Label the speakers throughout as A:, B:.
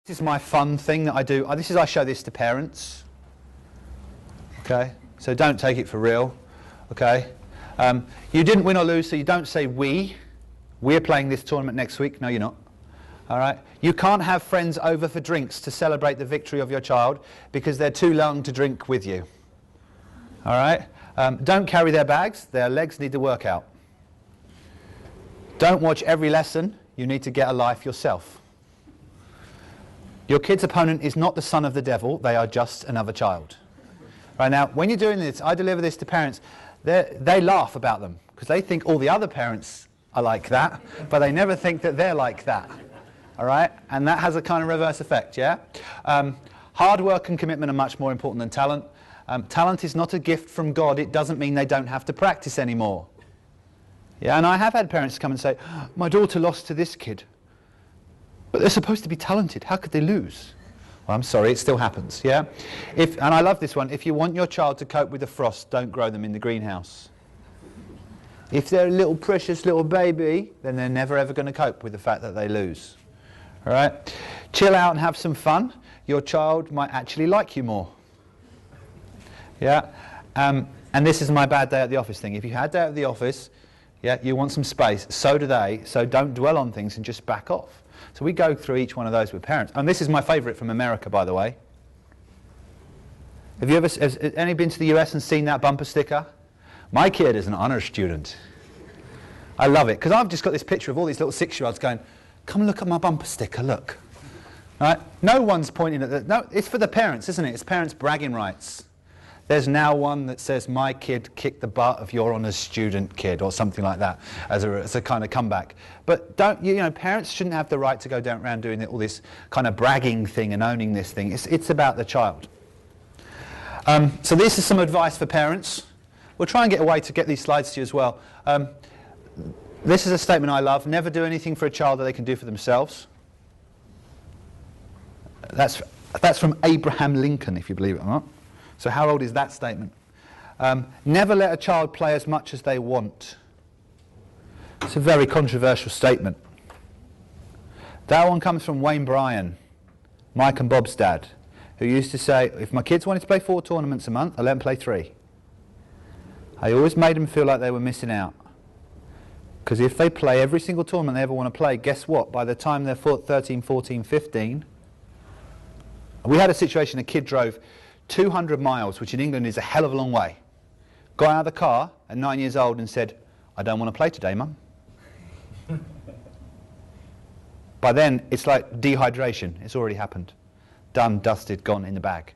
A: This is my fun thing that I do. I show this to parents. Okay, so don't take it for real. Okay, you didn't win or lose, so you don't say we. We're playing this tournament next week. No, you're not. All right. You can't have friends over for drinks to celebrate the victory of your child because they're too young to drink with you. All right. Don't carry their bags. Their legs need to work out. Don't watch every lesson. You need to get a life yourself. Your kid's opponent is not the son of the devil. They are just another child. Right now, when you're doing this, I deliver this to parents. They laugh about them because they think all the other parents are like that, but they never think that they're like that. All right? And that has a kind of reverse effect, yeah? Hard work and commitment are much more important than talent. Talent is not a gift from God. It doesn't mean they don't have to practice anymore. Yeah, and I have had parents come and say, my daughter lost to this kid. But they're supposed to be talented. How could they lose? Well, I'm sorry, it still happens, yeah? And I love this one. If you want your child to cope with the frost, don't grow them in the greenhouse. If they're a little precious little baby, then they're never ever going to cope with the fact that they lose. All right? Chill out and have some fun. Your child might actually like you more. Yeah? And this is my bad day at the office thing. If you had a day at the office, yeah, you want some space. So do they. So don't dwell on things and just back off. So we go through each one of those with parents. And this is my favourite from America, by the way. Has any been to the US and seen that bumper sticker? My kid is an honours student. I love it, because I've just got this picture of all these little 6-year-olds going, come look at my bumper sticker, look. Right? No one's pointing at that. No, it's for the parents, isn't it? It's parents' bragging rights. There's now one that says, my kid kicked the butt of your honours student kid, or something like that, as a kind of comeback. But parents shouldn't have the right to go around doing all this kind of bragging thing and owning this thing. It's about the child. So this is some advice for parents. We'll try and get a way to get these slides to you as well. This is a statement I love. Never do anything for a child that they can do for themselves. That's from Abraham Lincoln, if you believe it or not. So how old is that statement? Never let a child play as much as they want. It's a very controversial statement. That one comes from Wayne Bryan, Mike and Bob's dad, who used to say, if my kids wanted to play 4 tournaments a month, I let them play 3. I always made them feel like they were missing out. Because if they play every single tournament they ever want to play, guess what? By the time they're 13, 14, 15, we had a situation, a kid drove 200 miles, which in England is a hell of a long way. Got out of the car at 9 years old and said, I don't want to play today, Mum. By then, it's like dehydration. It's already happened. Done, dusted, gone in the bag.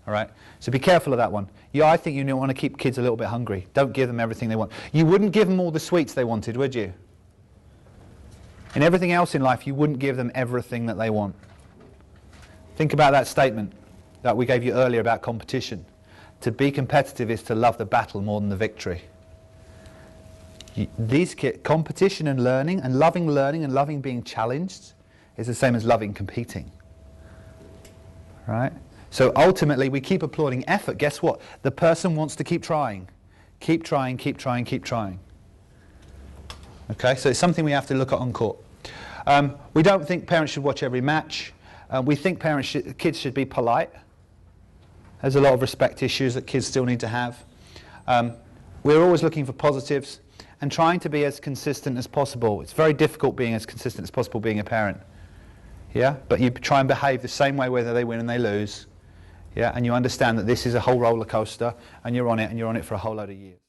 A: All right? So be careful of that one. Yeah, I think you want to keep kids a little bit hungry. Don't give them everything they want. You wouldn't give them all the sweets they wanted, would you? In everything else in life, you wouldn't give them everything that they want. Think about that statement that we gave you earlier about competition. To be competitive is to love the battle more than the victory. Competition and loving being challenged is the same as loving competing. Right? So ultimately we keep applauding effort. Guess what? The person wants to keep trying. Keep trying, keep trying, keep trying. Okay, so it's something we have to look at on court. We don't think parents should watch every match. We think kids should be polite. There's a lot of respect issues that kids still need to have. We're always looking for positives and trying to be as consistent as possible. It's very difficult being as consistent as possible being a parent. Yeah? But you try and behave the same way whether they win and they lose. Yeah? And you understand that this is a whole roller coaster and you're on it for a whole load of years.